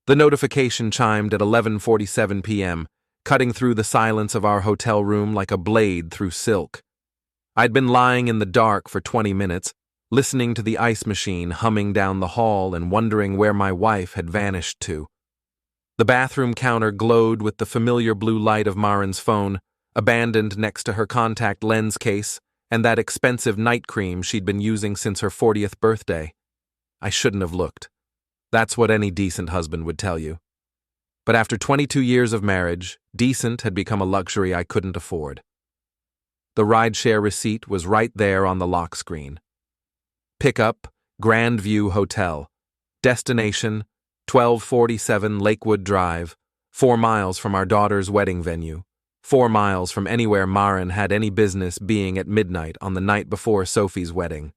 The notification chimed at 11:47 p.m., cutting through the silence of our hotel room like a blade through silk. I'd been lying in the dark for 20 minutes, listening to the ice machine humming down the hall and wondering where my wife had vanished to. The bathroom counter glowed with the familiar blue light of Maren's phone, abandoned next to her contact lens case and that expensive night cream she'd been using since her 40th birthday. I shouldn't have looked. That's what any decent husband would tell you. But after 22 years of marriage, decent had become a luxury I couldn't afford. The rideshare receipt was right there on the lock screen. Pickup, Grand View Hotel. Destination, 1247 Lakewood Drive, 4 miles from our daughter's wedding venue, 4 miles from anywhere Maren had any business being at midnight on the night before Sophie's wedding.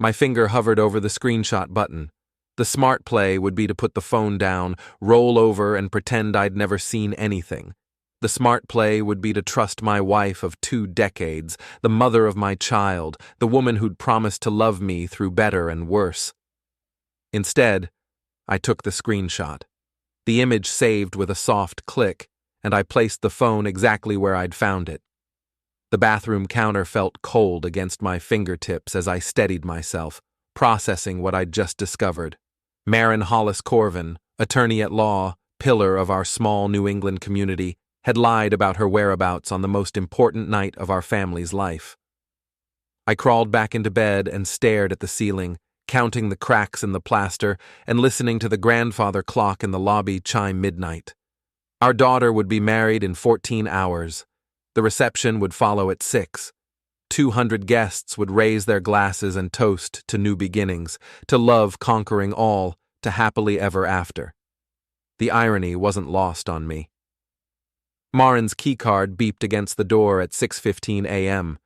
My finger hovered over the screenshot button. The smart play would be to put the phone down, roll over, and pretend I'd never seen anything. The smart play would be to trust my wife of 2 decades, the mother of my child, the woman who'd promised to love me through better and worse. Instead, I took the screenshot. The image saved with a soft click, and I placed the phone exactly where I'd found it. The bathroom counter felt cold against my fingertips as I steadied myself, processing what I'd just discovered. Maren Hollis-Corven, attorney at law, pillar of our small New England community, had lied about her whereabouts on the most important night of our family's life. I crawled back into bed and stared at the ceiling, counting the cracks in the plaster and listening to the grandfather clock in the lobby chime midnight. Our daughter would be married in 14 hours. The reception would follow at 6. 200 guests would raise their glasses and toast to new beginnings, to love conquering all, to happily ever after. The irony wasn't lost on me. Maren's keycard beeped against the door at 6:15 a.m.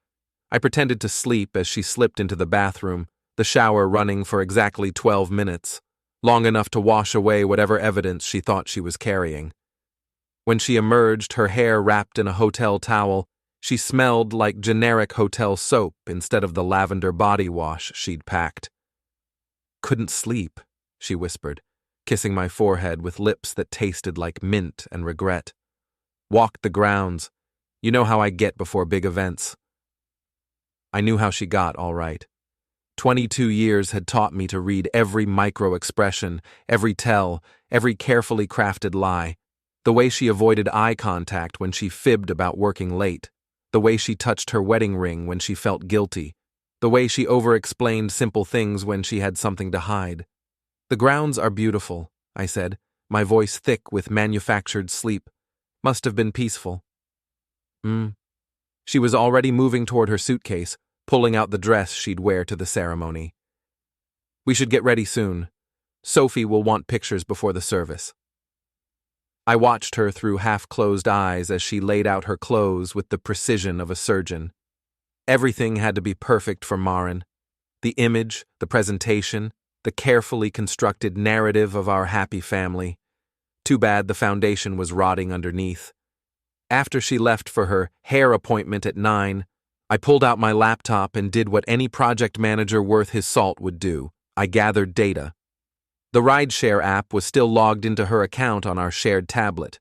I pretended to sleep as she slipped into the bathroom, the shower running for exactly 12 minutes, long enough to wash away whatever evidence she thought she was carrying. When she emerged, her hair wrapped in a hotel towel, she smelled like generic hotel soap instead of the lavender body wash she'd packed. "Couldn't sleep," she whispered, kissing my forehead with lips that tasted like mint and regret. "Walked the grounds. You know how I get before big events." I knew how she got, all right. 22 years had taught me to read every micro-expression, every tell, every carefully crafted lie. The way she avoided eye contact when she fibbed about working late. The way she touched her wedding ring when she felt guilty. The way she over-explained simple things when she had something to hide. "The grounds are beautiful," I said, my voice thick with manufactured sleep. "Must have been peaceful." She was already moving toward her suitcase, pulling out the dress she'd wear to the ceremony. "We should get ready soon. Sophie will want pictures before the service." I watched her through half-closed eyes as she laid out her clothes with the precision of a surgeon. Everything had to be perfect for Maren. The image, the presentation, the carefully constructed narrative of our happy family. Too bad the foundation was rotting underneath. After she left for her hair appointment at 9, I pulled out my laptop and did what any project manager worth his salt would do. I gathered data. The rideshare app was still logged into her account on our shared tablet.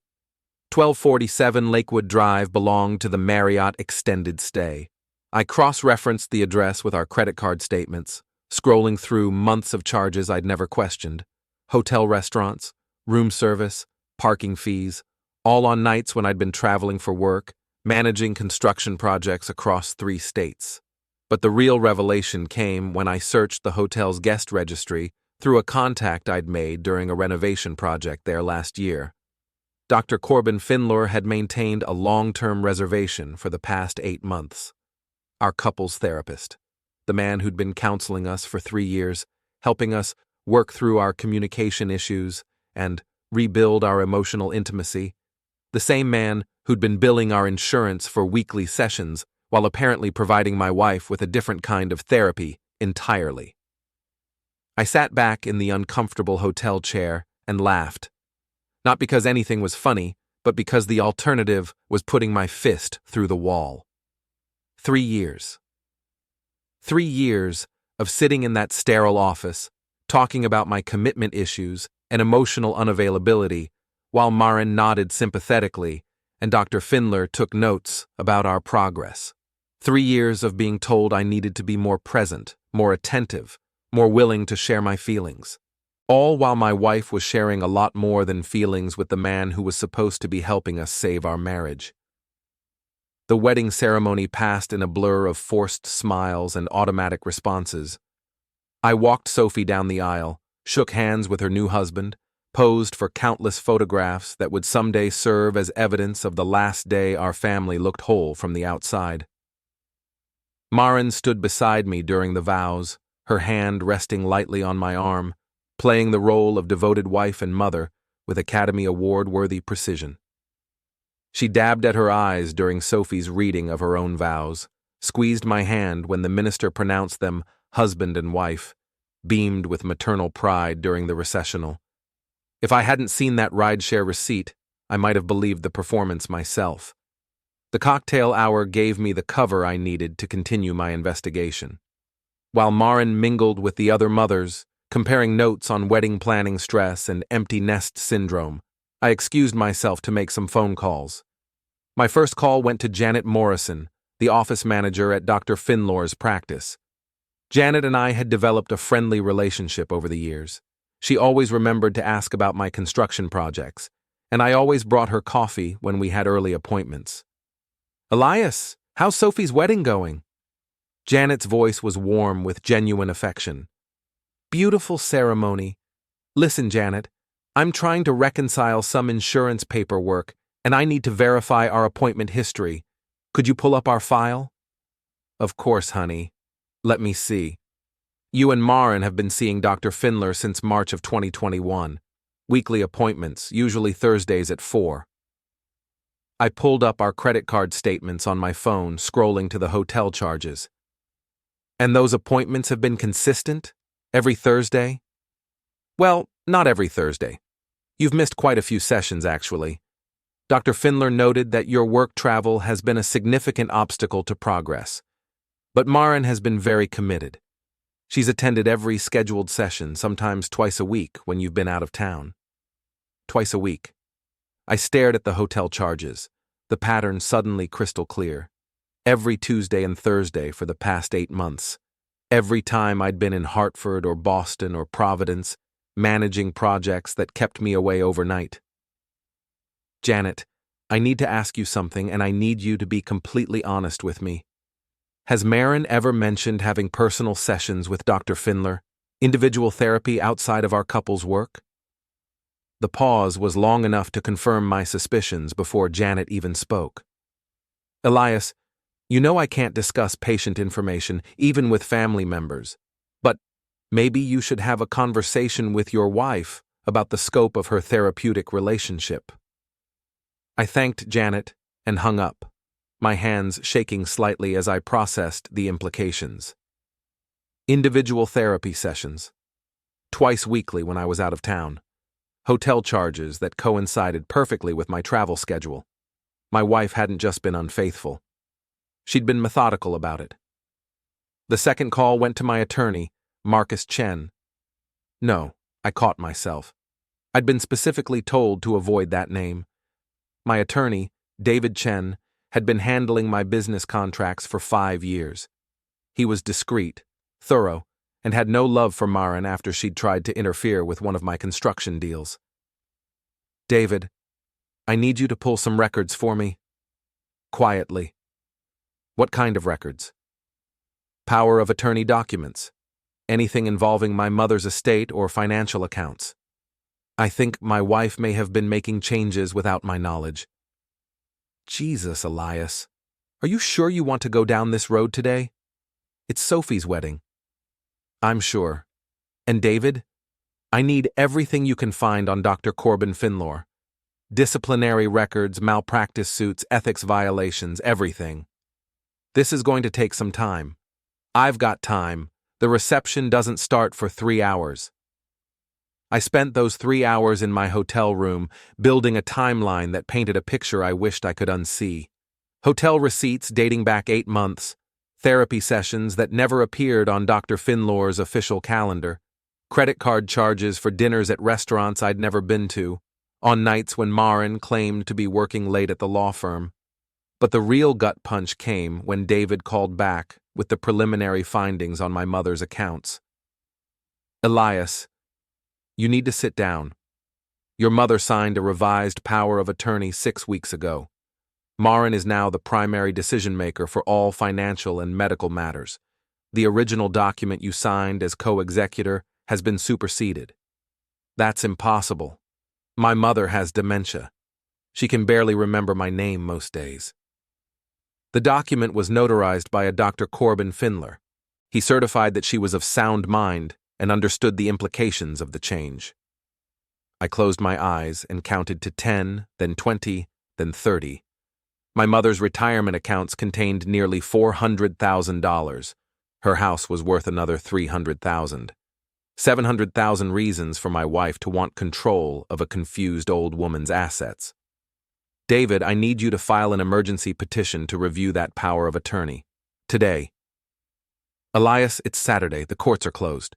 1247 Lakewood Drive belonged to the Marriott Extended Stay. I cross-referenced the address with our credit card statements, scrolling through months of charges I'd never questioned. Hotel restaurants, room service, parking fees, all on nights when I'd been traveling for work, managing construction projects across 3 states. But the real revelation came when I searched the hotel's guest registry through a contact I'd made during a renovation project there last year. Dr. Corbin Finlor had maintained a long-term reservation for the past 8 months. Our couples therapist, the man who'd been counseling us for 3 years, helping us work through our communication issues and rebuild our emotional intimacy, the same man who'd been billing our insurance for weekly sessions while apparently providing my wife with a different kind of therapy entirely. I sat back in the uncomfortable hotel chair and laughed. Not because anything was funny, but because the alternative was putting my fist through the wall. 3 years. 3 years of sitting in that sterile office, talking about my commitment issues and emotional unavailability, while Maren nodded sympathetically and Dr. Findler took notes about our progress. 3 years of being told I needed to be more present, more attentive, more willing to share my feelings. All while my wife was sharing a lot more than feelings with the man who was supposed to be helping us save our marriage. The wedding ceremony passed in a blur of forced smiles and automatic responses. I walked Sophie down the aisle, shook hands with her new husband, posed for countless photographs that would someday serve as evidence of the last day our family looked whole from the outside. Maren stood beside me during the vows, her hand resting lightly on my arm, playing the role of devoted wife and mother with Academy Award-worthy precision. She dabbed at her eyes during Sophie's reading of her own vows, squeezed my hand when the minister pronounced them husband and wife, beamed with maternal pride during the recessional. If I hadn't seen that rideshare receipt, I might have believed the performance myself. The cocktail hour gave me the cover I needed to continue my investigation. While Maren mingled with the other mothers, comparing notes on wedding planning stress and empty nest syndrome, I excused myself to make some phone calls. My first call went to Janet Morrison, the office manager at Dr. Findler's practice. Janet and I had developed a friendly relationship over the years. She always remembered to ask about my construction projects, and I always brought her coffee when we had early appointments. "Elias, how's Sophie's wedding going?" Janet's voice was warm with genuine affection. "Beautiful ceremony. Listen, Janet, I'm trying to reconcile some insurance paperwork, and I need to verify our appointment history. Could you pull up our file?" "Of course, honey. Let me see. You and Maren have been seeing Dr. Findler since March of 2021. Weekly appointments, usually Thursdays at 4. I pulled up our credit card statements on my phone, scrolling to the hotel charges. "And those appointments have been consistent? Every Thursday?" "Well, not every Thursday. You've missed quite a few sessions, actually. Dr. Findler noted that your work travel has been a significant obstacle to progress. But Maren has been very committed. She's attended every scheduled session, sometimes twice a week when you've been out of town." Twice a week. I stared at the hotel charges, the pattern suddenly crystal clear. Every Tuesday and Thursday for the past 8 months. Every time I'd been in Hartford or Boston or Providence, managing projects that kept me away overnight. "Janet, I need to ask you something, and I need you to be completely honest with me. Has Maren ever mentioned having personal sessions with Dr. Findler, individual therapy outside of our couple's work?" The pause was long enough to confirm my suspicions before Janet even spoke. "Elias, you know I can't discuss patient information, even with family members. But maybe you should have a conversation with your wife about the scope of her therapeutic relationship." I thanked Janet and hung up, my hands shaking slightly as I processed the implications. Individual therapy sessions. Twice weekly when I was out of town. Hotel charges that coincided perfectly with my travel schedule. My wife hadn't just been unfaithful. She'd been methodical about it. The second call went to my attorney, Marcus Chen. No, I caught myself. I'd been specifically told to avoid that name. My attorney, David Chen, had been handling my business contracts for 5 years. He was discreet, thorough, and had no love for Maren after she'd tried to interfere with one of my construction deals. "David, I need you to pull some records for me." Quietly. "What kind of records?" "Power of attorney documents. Anything involving my mother's estate or financial accounts. I think my wife may have been making changes without my knowledge." "Jesus, Elias. Are you sure you want to go down this road today? It's Sophie's wedding." "I'm sure. And David, I need everything you can find on Dr. Corbin Findler. Disciplinary records, malpractice suits, ethics violations, everything. This is going to take some time. I've got time. The reception doesn't start for 3 hours." I spent those 3 hours in my hotel room, building a timeline that painted a picture I wished I could unsee. Hotel receipts dating back 8 months, therapy sessions that never appeared on Dr. Findler's official calendar, Credit card charges for dinners at restaurants I'd never been to, on nights when Maren claimed to be working late at the law firm. But the real gut punch came when David called back with the preliminary findings on my mother's accounts. Elias, you need to sit down. Your mother signed a revised power of attorney 6 weeks ago. Maren is now the primary decision-maker for all financial and medical matters. The original document you signed as co-executor has been superseded. That's impossible. My mother has dementia. She can barely remember my name most days. The document was notarized by a Dr. Corbin Findler. He certified that she was of sound mind and understood the implications of the change. I closed my eyes and counted to 10, then 20, then 30. My mother's retirement accounts contained nearly $400,000. Her house was worth another $300,000. 700,000 reasons for my wife to want control of a confused old woman's assets. David, I need you to file an emergency petition to review that power of attorney. Today. Elias, it's Saturday. The courts are closed.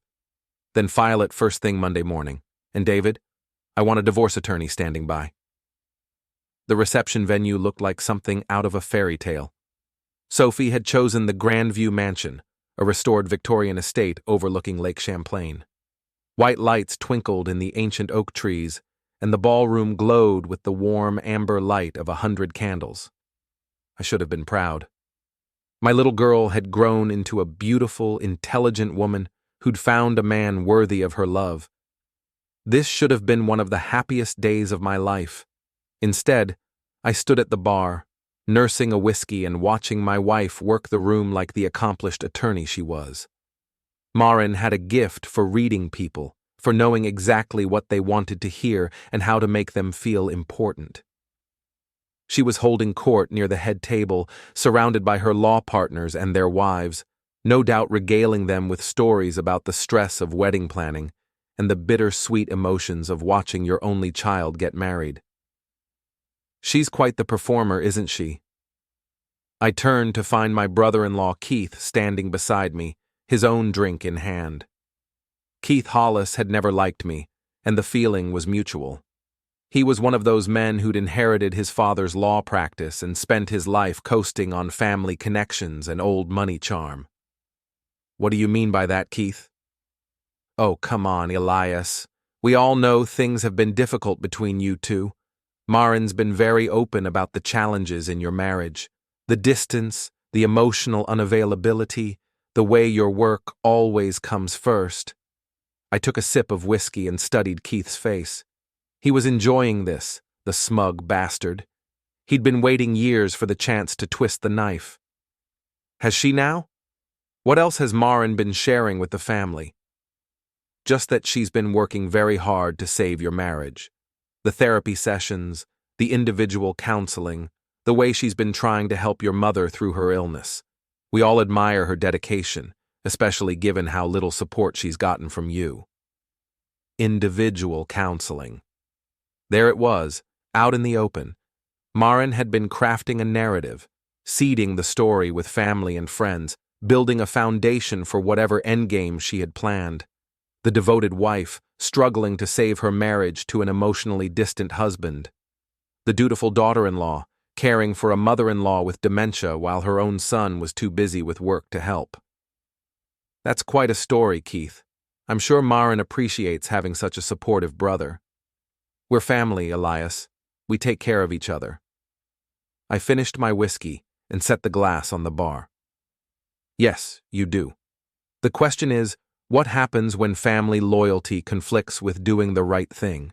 Then file it first thing Monday morning. And David, I want a divorce attorney standing by. The reception venue looked like something out of a fairy tale. Sophie had chosen the Grandview Mansion, a restored Victorian estate overlooking Lake Champlain. White lights twinkled in the ancient oak trees, and the ballroom glowed with the warm amber light of 100 candles. I should have been proud. My little girl had grown into a beautiful, intelligent woman who'd found a man worthy of her love. This should have been one of the happiest days of my life. Instead, I stood at the bar, nursing a whiskey and watching my wife work the room like the accomplished attorney she was. Maren had a gift for reading people, for knowing exactly what they wanted to hear and how to make them feel important. She was holding court near the head table, surrounded by her law partners and their wives, no doubt regaling them with stories about the stress of wedding planning and the bittersweet emotions of watching your only child get married. She's quite the performer, isn't she? I turned to find my brother-in-law Keith standing beside me, his own drink in hand. Keith Hollis had never liked me, and the feeling was mutual. He was one of those men who'd inherited his father's law practice and spent his life coasting on family connections and old money charm. What do you mean by that, Keith? Oh, come on, Elias. We all know things have been difficult between you two. Maren's been very open about the challenges in your marriage. The distance, the emotional unavailability, the way your work always comes first. I took a sip of whiskey and studied Keith's face. He was enjoying this, the smug bastard. He'd been waiting years for the chance to twist the knife. Has she now? What else has Maren been sharing with the family? Just that she's been working very hard to save your marriage. The therapy sessions, the individual counseling, the way she's been trying to help your mother through her illness. We all admire her dedication, especially given how little support she's gotten from you. Individual counseling. There it was, out in the open. Maren had been crafting a narrative, seeding the story with family and friends, building a foundation for whatever endgame she had planned. The devoted wife, struggling to save her marriage to an emotionally distant husband. The dutiful daughter-in-law, caring for a mother-in-law with dementia while her own son was too busy with work to help. That's quite a story, Keith. I'm sure Maren appreciates having such a supportive brother. We're family, Elias. We take care of each other. I finished my whiskey and set the glass on the bar. Yes, you do. The question is, what happens when family loyalty conflicts with doing the right thing?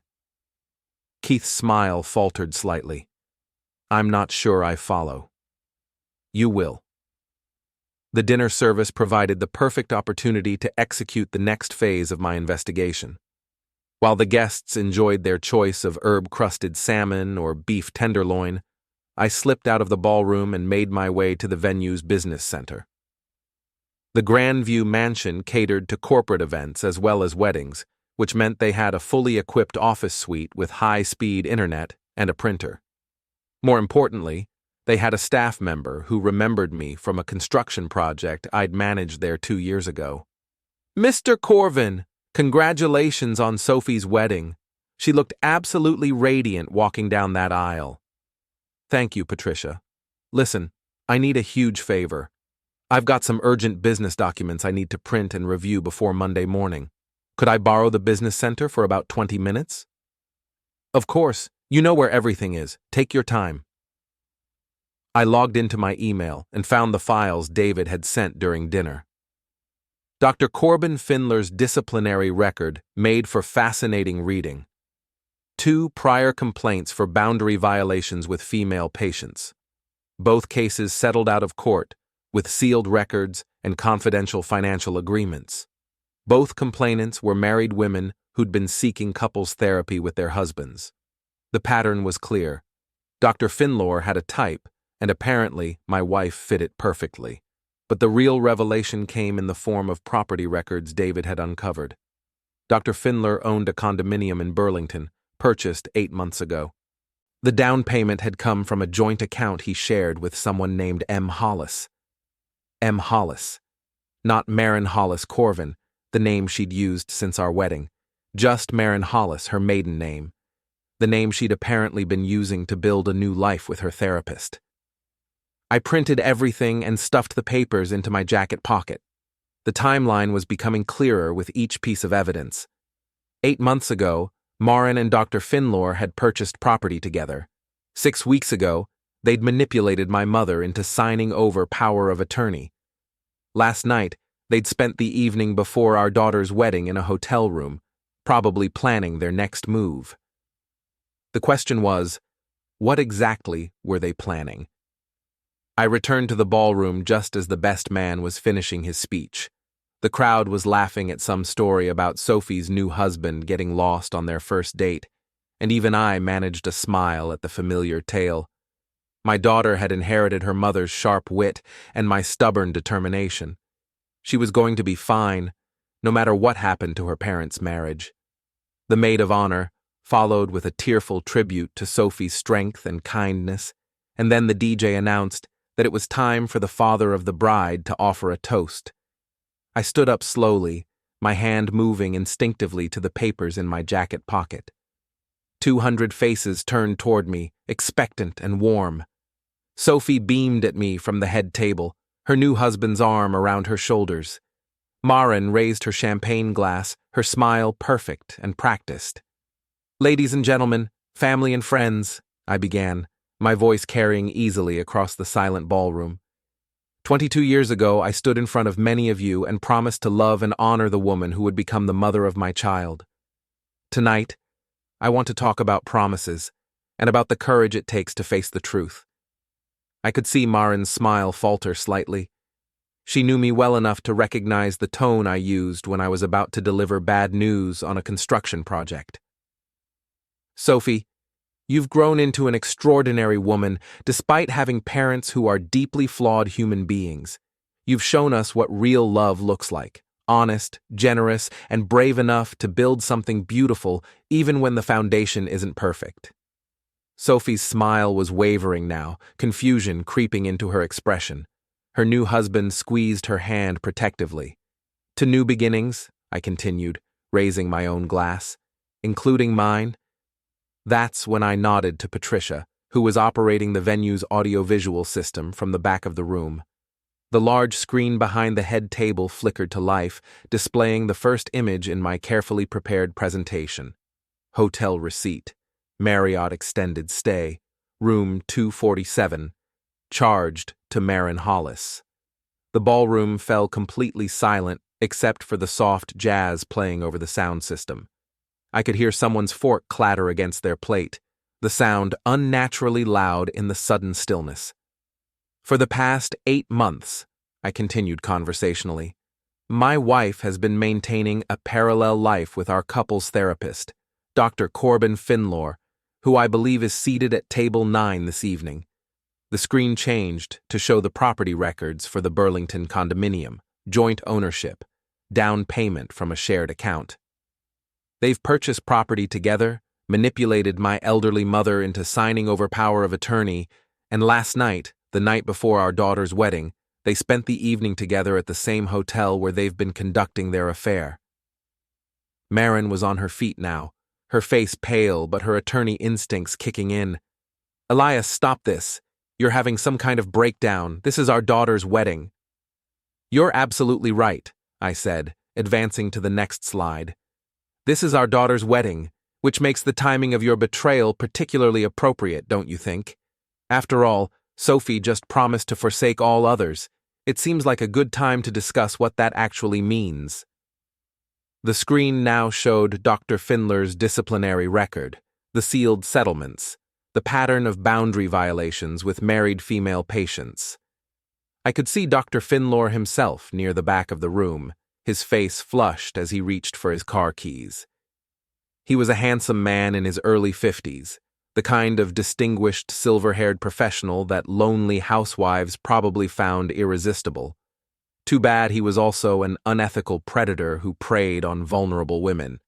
Keith's smile faltered slightly. I'm not sure I follow. You will. The dinner service provided the perfect opportunity to execute the next phase of my investigation. While the guests enjoyed their choice of herb-crusted salmon or beef tenderloin, I slipped out of the ballroom and made my way to the venue's business center. The Grandview Mansion catered to corporate events as well as weddings, which meant they had a fully equipped office suite with high-speed internet and a printer. More importantly, they had a staff member who remembered me from a construction project I'd managed there 2 years ago. Mr. Corven, Congratulations on Sophie's wedding. She looked absolutely radiant walking down that aisle. Thank you, Patricia. Listen, I need a huge favor. I've got some urgent business documents I need to print and review before Monday morning. Could I borrow the business center for about 20 minutes? Of course, you know where everything is. Take your time. I logged into my email and found the files David had sent during dinner. Dr. Corbin Findler's disciplinary record made for fascinating reading. 2 prior complaints for boundary violations with female patients. Both cases settled out of court with sealed records and confidential financial agreements. Both complainants were married women who'd been seeking couples therapy with their husbands. The pattern was clear. Dr. Findler had a type, and apparently my wife fit it perfectly. But the real revelation came in the form of property records David had uncovered. Dr. Findler owned a condominium in Burlington, purchased 8 months ago. The down payment had come from a joint account he shared with someone named M. Hollis. M. Hollis. Not Maren Hollis-Corven, the name she'd used since our wedding. Just Maren Hollis, her maiden name. The name she'd apparently been using to build a new life with her therapist. I printed everything and stuffed the papers into my jacket pocket. The timeline was becoming clearer with each piece of evidence. 8 months ago, Maren and Dr. Findler had purchased property together. 6 weeks ago, they'd manipulated my mother into signing over power of attorney. Last night, they'd spent the evening before our daughter's wedding in a hotel room, probably planning their next move. The question was, what exactly were they planning? I returned to the ballroom just as the best man was finishing his speech. The crowd was laughing at some story about Sophie's new husband getting lost on their first date, and even I managed a smile at the familiar tale. My daughter had inherited her mother's sharp wit and my stubborn determination. She was going to be fine, no matter what happened to her parents' marriage. The maid of honor followed with a tearful tribute to Sophie's strength and kindness, and then the DJ announced that it was time for the father of the bride to offer a toast. I stood up slowly, my hand moving instinctively to the papers in my jacket pocket. 200 faces turned toward me, expectant and warm. Sophie beamed at me from the head table, her new husband's arm around her shoulders. Maren raised her champagne glass, her smile perfect and practiced. "Ladies and gentlemen, family and friends," I began, my voice carrying easily across the silent ballroom. 22 years ago, I stood in front of many of you and promised to love and honor the woman who would become the mother of my child. Tonight, I want to talk about promises and about the courage it takes to face the truth. I could see Maren's smile falter slightly. She knew me well enough to recognize the tone I used when I was about to deliver bad news on a construction project. "Sophie, you've grown into an extraordinary woman despite having parents who are deeply flawed human beings. You've shown us what real love looks like, honest, generous, and brave enough to build something beautiful even when the foundation isn't perfect." Sophie's smile was wavering now, confusion creeping into her expression. Her new husband squeezed her hand protectively. "To new beginnings," I continued, raising my own glass, "including mine." That's when I nodded to Patricia, who was operating the venue's audiovisual system from the back of the room. The large screen behind the head table flickered to life, displaying the first image in my carefully prepared presentation. Hotel receipt, Marriott extended stay, room 247, charged to Maren Hollis. The ballroom fell completely silent except for the soft jazz playing over the sound system. I could hear someone's fork clatter against their plate, the sound unnaturally loud in the sudden stillness. "For the past 8 months," I continued conversationally, "my wife has been maintaining a parallel life with our couples therapist, Dr. Corbin Findler, who I believe is seated at table 9 this evening." The screen changed to show the property records for the Burlington condominium, joint ownership, down payment from a shared account. They've purchased property together, manipulated my elderly mother into signing over power of attorney, and last night, the night before our daughter's wedding, they spent the evening together at the same hotel where they've been conducting their affair. Maren was on her feet now, her face pale but her attorney instincts kicking in. "Elias, stop this. You're having some kind of breakdown. This is our daughter's wedding." "You're absolutely right," I said, advancing to the next slide. "This is our daughter's wedding, which makes the timing of your betrayal particularly appropriate, don't you think? After all, Sophie just promised to forsake all others. It seems like a good time to discuss what that actually means." The screen now showed Dr. Findler's disciplinary record, the sealed settlements, the pattern of boundary violations with married female patients. I could see Dr. Findler himself near the back of the room, his face flushed as he reached for his car keys. He was a handsome man in his early 50s, the kind of distinguished silver-haired professional that lonely housewives probably found irresistible. Too bad he was also an unethical predator who preyed on vulnerable women.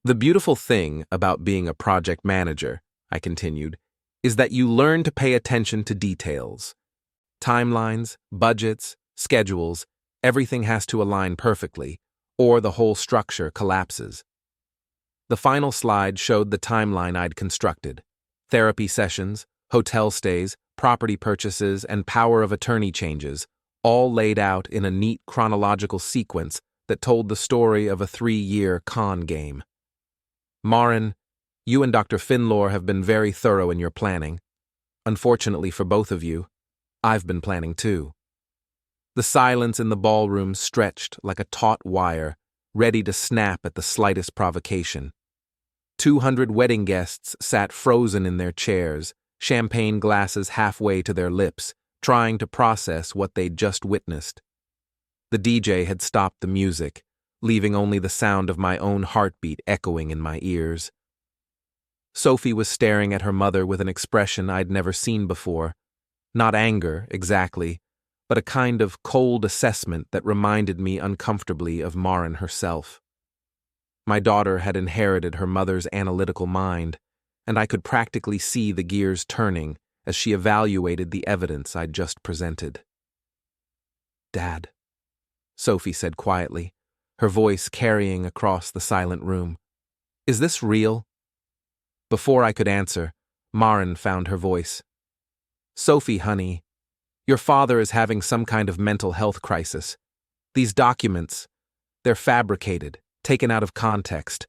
"The beautiful thing about being a project manager," I continued, "is that you learn to pay attention to details. Timelines, budgets, schedules, everything has to align perfectly, or the whole structure collapses." The final slide showed the timeline I'd constructed: therapy sessions, hotel stays, property purchases, and power of attorney changes, all laid out in a neat chronological sequence that told the story of a 3-year con game. "Maren, you and Dr. Findler have been very thorough in your planning. Unfortunately for both of you, I've been planning too." The silence in the ballroom stretched like a taut wire, ready to snap at the slightest provocation. 200 wedding guests sat frozen in their chairs, champagne glasses halfway to their lips, trying to process what they'd just witnessed. The DJ had stopped the music, leaving only the sound of my own heartbeat echoing in my ears. Sophie was staring at her mother with an expression I'd never seen before. Not anger, exactly, but a kind of cold assessment that reminded me uncomfortably of Maren herself. My daughter had inherited her mother's analytical mind, and I could practically see the gears turning as she evaluated the evidence I'd just presented. "Dad," Sophie said quietly, her voice carrying across the silent room, "is this real?" Before I could answer, Maren found her voice. "Sophie, honey, your father is having some kind of mental health crisis. These documents, they're fabricated, taken out of context.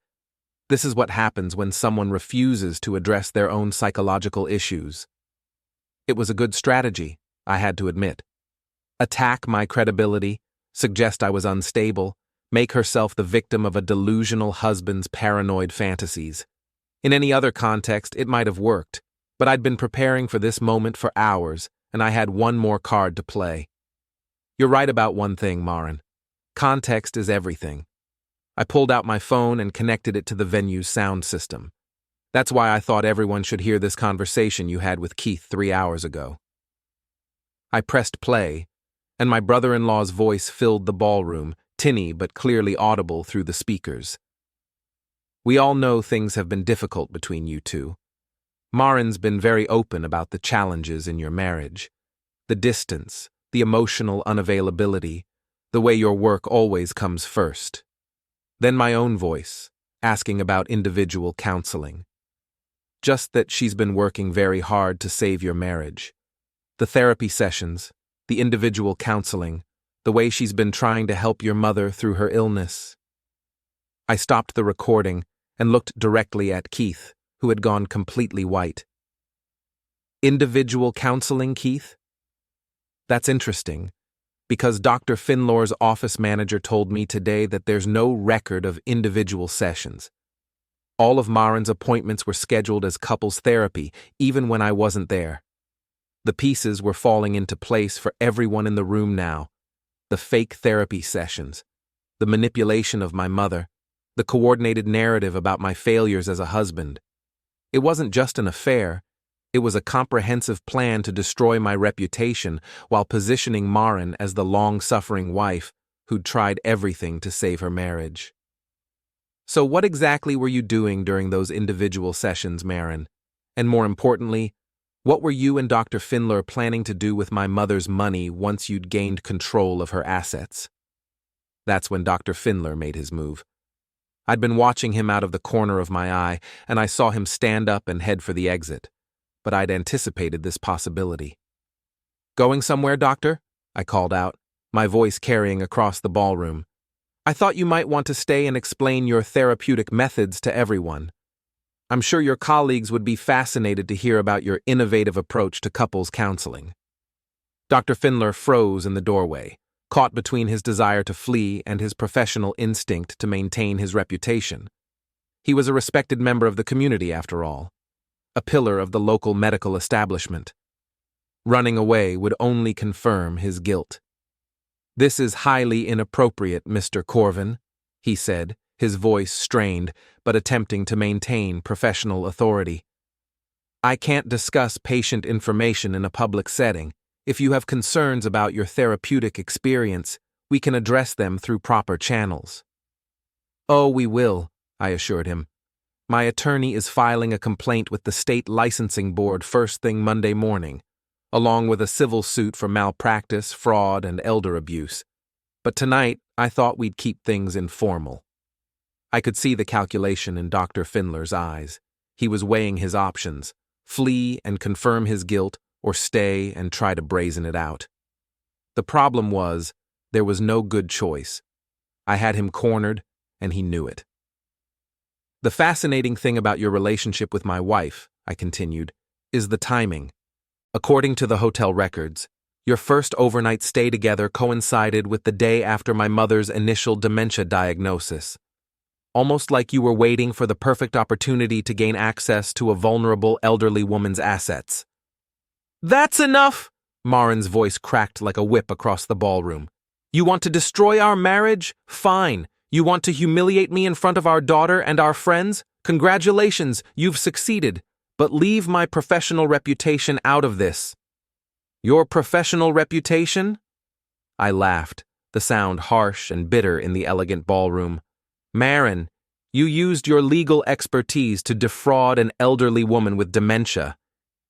This is what happens when someone refuses to address their own psychological issues." It was a good strategy, I had to admit. Attack my credibility, suggest I was unstable, make herself the victim of a delusional husband's paranoid fantasies. In any other context, it might have worked, but I'd been preparing for this moment for hours, and I had one more card to play. "You're right about one thing, Maren. Context is everything." I pulled out my phone and connected it to the venue's sound system. "That's why I thought everyone should hear this conversation you had with Keith 3 hours ago." I pressed play, and my brother-in-law's voice filled the ballroom, tinny but clearly audible through the speakers. "We all know things have been difficult between you two. Maren's been very open about the challenges in your marriage. The distance, the emotional unavailability, the way your work always comes first. Then my own voice, asking about individual counseling. Just that she's been working very hard to save your marriage. The therapy sessions, the individual counseling, the way she's been trying to help your mother through her illness." I stopped the recording and looked directly at Keith, who had gone completely white. "Individual counseling, Keith? That's interesting, because Dr. Findler's office manager told me today that there's no record of individual sessions. All of Maren's appointments were scheduled as couples therapy, even when I wasn't there. The pieces were falling into place for everyone in the room now. The fake therapy sessions, the manipulation of my mother, the coordinated narrative about my failures as a husband. It wasn't just an affair, it was a comprehensive plan to destroy my reputation while positioning Maren as the long-suffering wife who'd tried everything to save her marriage." "So what exactly were you doing during those individual sessions, Maren? And more importantly, what were you and Dr. Findler planning to do with my mother's money once you'd gained control of her assets?" That's when Dr. Findler made his move. I'd been watching him out of the corner of my eye, and I saw him stand up and head for the exit. But I'd anticipated this possibility. "Going somewhere, doctor?" I called out, my voice carrying across the ballroom. "I thought you might want to stay and explain your therapeutic methods to everyone. I'm sure your colleagues would be fascinated to hear about your innovative approach to couples counseling." Dr. Findler froze in the doorway, caught between his desire to flee and his professional instinct to maintain his reputation. He was a respected member of the community, after all, a pillar of the local medical establishment. Running away would only confirm his guilt. "This is highly inappropriate, Mr. Corven," he said, his voice strained, but attempting to maintain professional authority. "I can't discuss patient information in a public setting. If you have concerns about your therapeutic experience, we can address them through proper channels." "Oh, we will," I assured him. "My attorney is filing a complaint with the state licensing board first thing Monday morning, along with a civil suit for malpractice, fraud, and elder abuse. But tonight, I thought we'd keep things informal." I could see the calculation in Dr. Findler's eyes. He was weighing his options: flee and confirm his guilt, or stay and try to brazen it out. The problem was, there was no good choice. I had him cornered, and he knew it. "The fascinating thing about your relationship with my wife," I continued, "is the timing. According to the hotel records, your first overnight stay together coincided with the day after my mother's initial dementia diagnosis. Almost like you were waiting for the perfect opportunity to gain access to a vulnerable elderly woman's assets." "That's enough!" Maren's voice cracked like a whip across the ballroom. "You want to destroy our marriage? Fine. You want to humiliate me in front of our daughter and our friends? Congratulations, you've succeeded. But leave my professional reputation out of this." "Your professional reputation?" I laughed, the sound harsh and bitter in the elegant ballroom. "Maren, you used your legal expertise to defraud an elderly woman with dementia.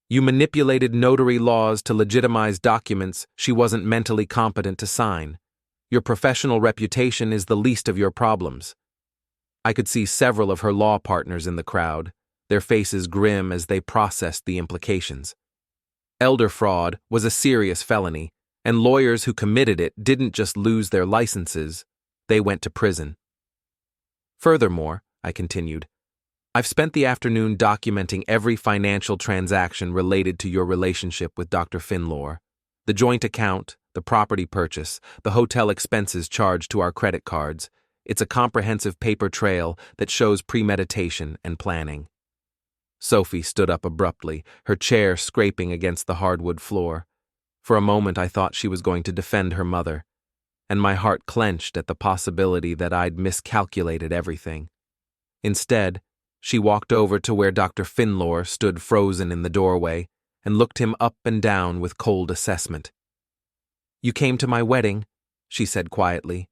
You manipulated notary laws to legitimize documents she wasn't mentally competent to sign. Your professional reputation is the least of your problems." I could see several of her law partners in the crowd, their faces grim as they processed the implications. Elder fraud was a serious felony, and lawyers who committed it didn't just lose their licenses, they went to prison. "Furthermore," I continued, "I've spent the afternoon documenting every financial transaction related to your relationship with Dr. Findler, the joint account, the property purchase, the hotel expenses charged to our credit cards. It's a comprehensive paper trail that shows premeditation and planning." Sophie stood up abruptly, her chair scraping against the hardwood floor. For a moment I thought she was going to defend her mother, and my heart clenched at the possibility that I'd miscalculated everything. Instead, she walked over to where Dr. Findler stood frozen in the doorway and looked him up and down with cold assessment. "You came to my wedding," she said quietly.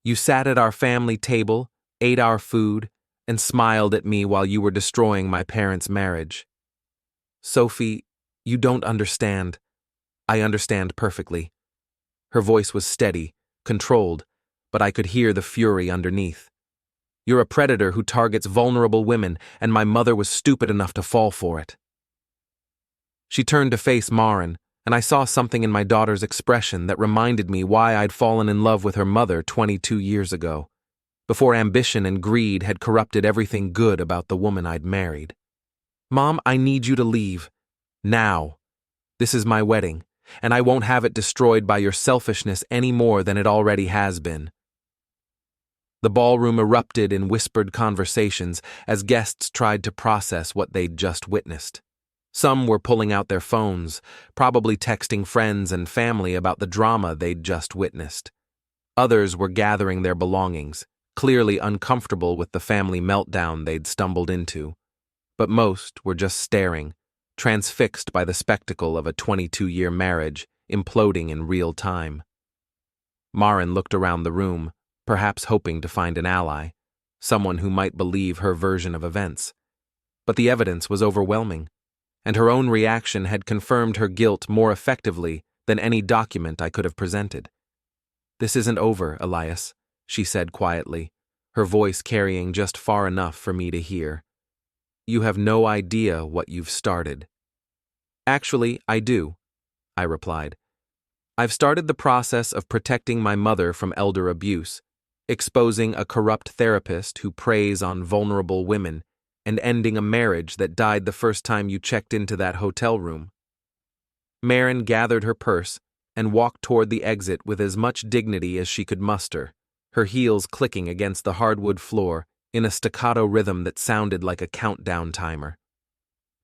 "You sat at our family table, ate our food, and smiled at me while you were destroying my parents' marriage. Sophie, you don't understand. I understand perfectly." Her voice was steady, controlled, but I could hear the fury underneath. "You're a predator who targets vulnerable women, and my mother was stupid enough to fall for it." She turned to face Maren, and I saw something in my daughter's expression that reminded me why I'd fallen in love with her mother 22 years ago, before ambition and greed had corrupted everything good about the woman I'd married. "Mom, I need you to leave. Now. This is my wedding, and I won't have it destroyed by your selfishness any more than it already has been." The ballroom erupted in whispered conversations as guests tried to process what they'd just witnessed. Some were pulling out their phones, probably texting friends and family about the drama they'd just witnessed. Others were gathering their belongings, clearly uncomfortable with the family meltdown they'd stumbled into. But most were just staring, transfixed by the spectacle of a 22-year marriage imploding in real time. Maren looked around the room, perhaps hoping to find an ally, someone who might believe her version of events. But the evidence was overwhelming, and her own reaction had confirmed her guilt more effectively than any document I could have presented. "This isn't over, Elias," she said quietly, her voice carrying just far enough for me to hear. "You have no idea what you've started." "Actually, I do," I replied. "I've started the process of protecting my mother from elder abuse, exposing a corrupt therapist who preys on vulnerable women, and ending a marriage that died the first time you checked into that hotel room." Maren gathered her purse and walked toward the exit with as much dignity as she could muster, her heels clicking against the hardwood floor in a staccato rhythm that sounded like a countdown timer.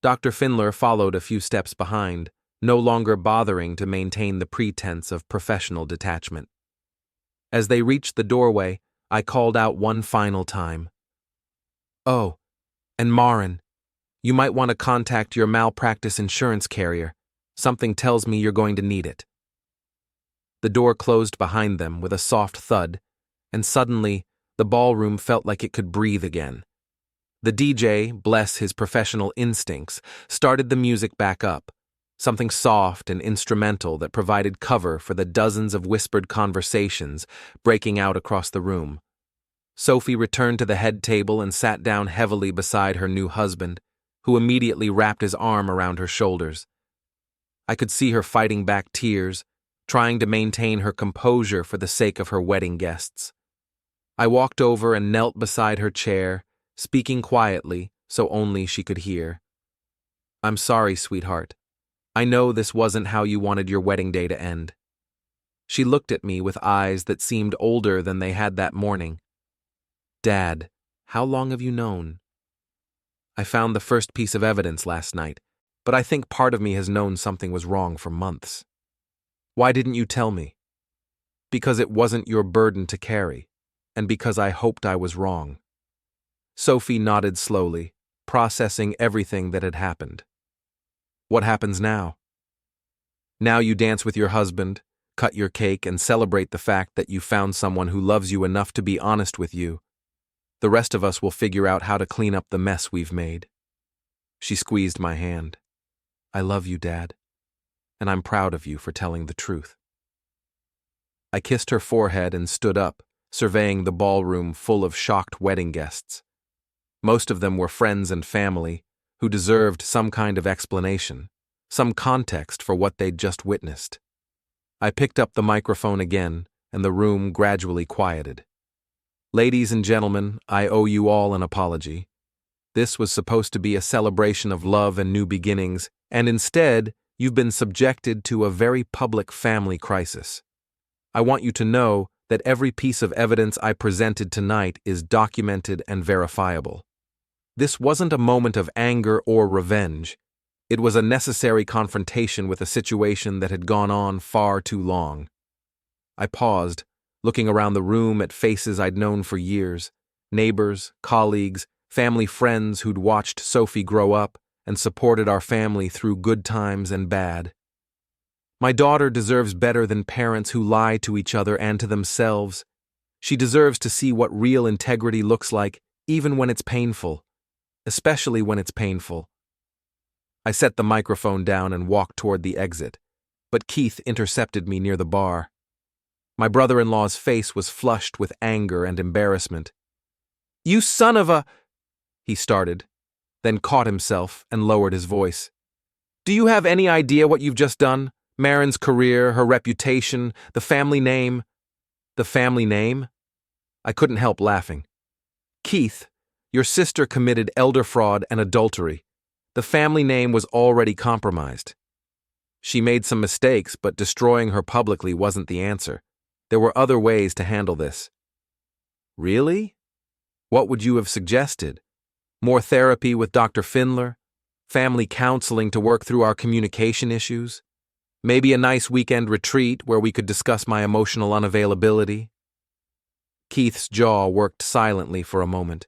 Dr. Findler followed a few steps behind, no longer bothering to maintain the pretense of professional detachment. As they reached the doorway, I called out one final time. "Oh, and Maren, you might want to contact your malpractice insurance carrier. Something tells me you're going to need it." The door closed behind them with a soft thud, and suddenly the ballroom felt like it could breathe again. The DJ, bless his professional instincts, started the music back up, something soft and instrumental that provided cover for the dozens of whispered conversations breaking out across the room. Sophie returned to the head table and sat down heavily beside her new husband, who immediately wrapped his arm around her shoulders. I could see her fighting back tears, trying to maintain her composure for the sake of her wedding guests. I walked over and knelt beside her chair, speaking quietly so only she could hear. "I'm sorry, sweetheart. I know this wasn't how you wanted your wedding day to end." She looked at me with eyes that seemed older than they had that morning. "Dad, how long have you known?" "I found the first piece of evidence last night, but I think part of me has known something was wrong for months." "Why didn't you tell me?" "Because it wasn't your burden to carry, and because I hoped I was wrong." Sophie nodded slowly, processing everything that had happened. "What happens now?" "Now you dance with your husband, cut your cake, and celebrate the fact that you found someone who loves you enough to be honest with you. The rest of us will figure out how to clean up the mess we've made." She squeezed my hand. "I love you, Dad, and I'm proud of you for telling the truth." I kissed her forehead and stood up, surveying the ballroom full of shocked wedding guests. Most of them were friends and family who deserved some kind of explanation, some context for what they'd just witnessed. I picked up the microphone again, and the room gradually quieted. "Ladies and gentlemen, I owe you all an apology. This was supposed to be a celebration of love and new beginnings, and instead, you've been subjected to a very public family crisis. I want you to know that every piece of evidence I presented tonight is documented and verifiable. This wasn't a moment of anger or revenge. It was a necessary confrontation with a situation that had gone on far too long." I paused, looking around the room at faces I'd known for years, neighbors, colleagues, family friends who'd watched Sophie grow up and supported our family through good times and bad. My daughter deserves better than parents who lie to each other and to themselves. She deserves to see what real integrity looks like, even when it's painful, especially when it's painful. I set the microphone down and walked toward the exit, but Keith intercepted me near the bar. My brother-in-law's face was flushed with anger and embarrassment. "You son of a—" he started, then caught himself and lowered his voice. "Do you have any idea what you've just done? Maren's career, her reputation, the family name." "The family name?" I couldn't help laughing. "Keith, your sister committed elder fraud and adultery. The family name was already compromised. She made some mistakes, but destroying her publicly wasn't the answer. There were other ways to handle this." "Really? What would you have suggested? More therapy with Dr. Findler? Family counseling to work through our communication issues? Maybe a nice weekend retreat where we could discuss my emotional unavailability?" Keith's jaw worked silently for a moment.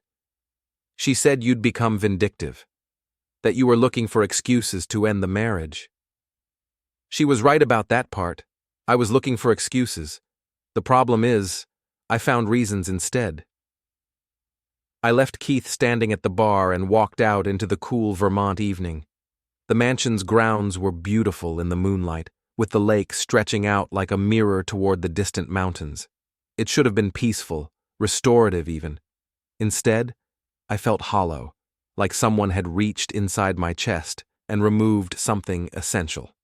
"She said you'd become vindictive, that you were looking for excuses to end the marriage." She was right about that part. I was looking for excuses. The problem is, I found reasons instead. I left Keith standing at the bar and walked out into the cool Vermont evening. The mansion's grounds were beautiful in the moonlight, with the lake stretching out like a mirror toward the distant mountains. It should have been peaceful, restorative even, Instead, I felt hollow, like someone had reached inside my chest and removed something essential.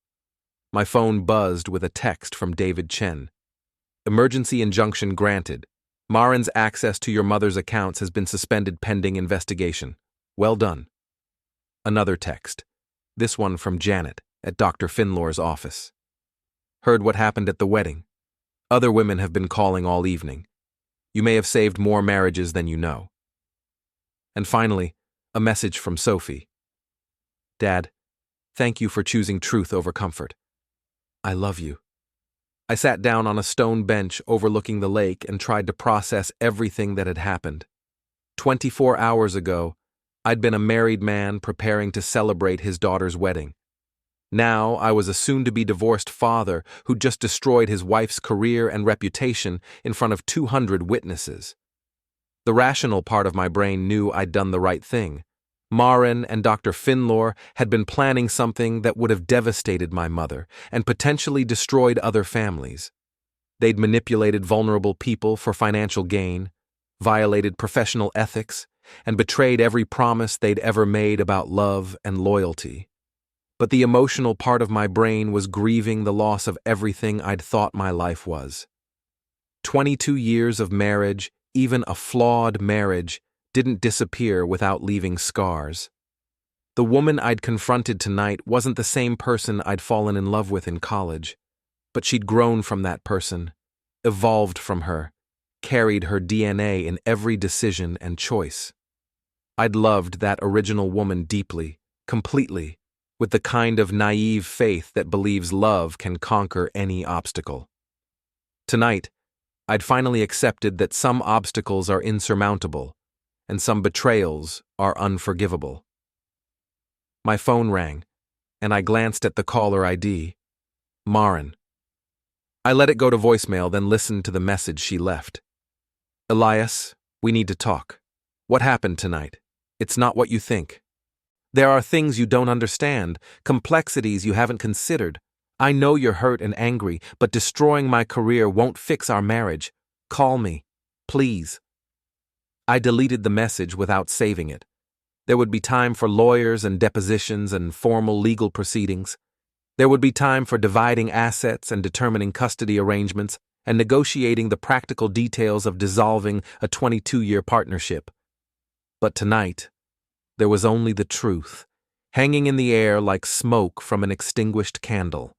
My phone buzzed with a text from David Chen. Emergency injunction granted. Maren's access to your mother's accounts has been suspended pending investigation. Well done. Another text. This one from Janet at Dr. Finlore's office. Heard what happened at the wedding. Other women have been calling all evening. You may have saved more marriages than you know. And finally, a message from Sophie. Dad, thank you for choosing truth over comfort. I love you. I sat down on a stone bench overlooking the lake and tried to process everything that had happened. 24 hours ago, I'd been a married man preparing to celebrate his daughter's wedding. Now I was a soon-to-be divorced father who just destroyed his wife's career and reputation in front of 200 witnesses. The rational part of my brain knew I'd done the right thing. Maren and Dr. Finlore had been planning something that would have devastated my mother and potentially destroyed other families. They'd manipulated vulnerable people for financial gain, violated professional ethics, and betrayed every promise they'd ever made about love and loyalty. But the emotional part of my brain was grieving the loss of everything I'd thought my life was. 22 years of marriage, even a flawed marriage, didn't disappear without leaving scars. The woman I'd confronted tonight wasn't the same person I'd fallen in love with in college, but she'd grown from that person, evolved from her, carried her DNA in every decision and choice. I'd loved that original woman deeply, completely, with the kind of naive faith that believes love can conquer any obstacle. Tonight, I'd finally accepted that some obstacles are insurmountable, and some betrayals are unforgivable. My phone rang, and I glanced at the caller ID. Maren. I let it go to voicemail, then listened to the message she left. Elias, we need to talk. What happened tonight? It's not what you think. There are things you don't understand, complexities you haven't considered. I know you're hurt and angry, but destroying my career won't fix our marriage. Call me, please. I deleted the message without saving it. There would be time for lawyers and depositions and formal legal proceedings. There would be time for dividing assets and determining custody arrangements and negotiating the practical details of dissolving a 22-year partnership. But tonight, there was only the truth, hanging in the air like smoke from an extinguished candle.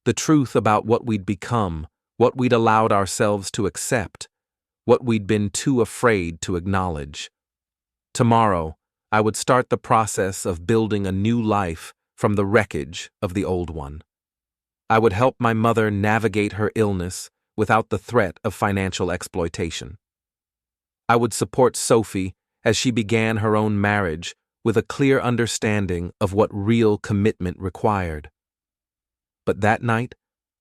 The truth about what we'd become, what we'd allowed ourselves to accept, what we'd been too afraid to acknowledge. Tomorrow, I would start the process of building a new life from the wreckage of the old one. I would help my mother navigate her illness without the threat of financial exploitation. I would support Sophie as she began her own marriage with a clear understanding of what real commitment required. But that night,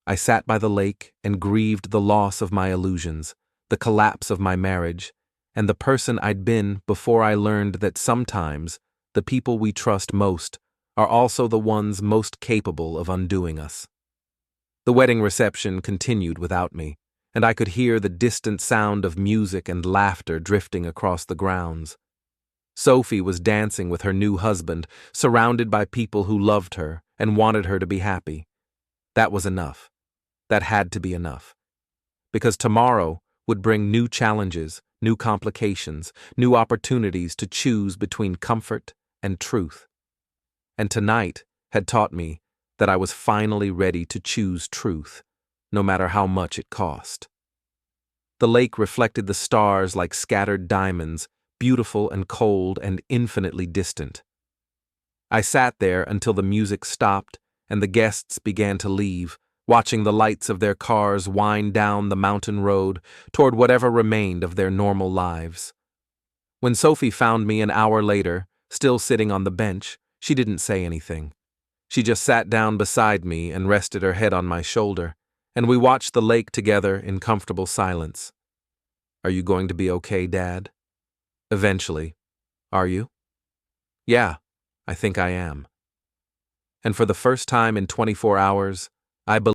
I sat by the lake and grieved the loss of my illusions, the collapse of my marriage, and the person I'd been before I learned that sometimes the people we trust most are also the ones most capable of undoing us. The wedding reception continued without me, and I could hear the distant sound of music and laughter drifting across the grounds. Sophie was dancing with her new husband, surrounded by people who loved her and wanted her to be happy. That was enough. That had to be enough. Because tomorrow would bring new challenges, new complications, new opportunities to choose between comfort and truth. And tonight had taught me that I was finally ready to choose truth, no matter how much it cost. The lake reflected the stars like scattered diamonds, beautiful and cold and infinitely distant. I sat there until the music stopped and the guests began to leave, watching the lights of their cars wind down the mountain road toward whatever remained of their normal lives. When Sophie found me an hour later, still sitting on the bench, she didn't say anything. She just sat down beside me and rested her head on my shoulder, and we watched the lake together in comfortable silence. Are you going to be okay, Dad? Eventually. Are you? Yeah, I think I am. And for the first time in 24 hours, I believe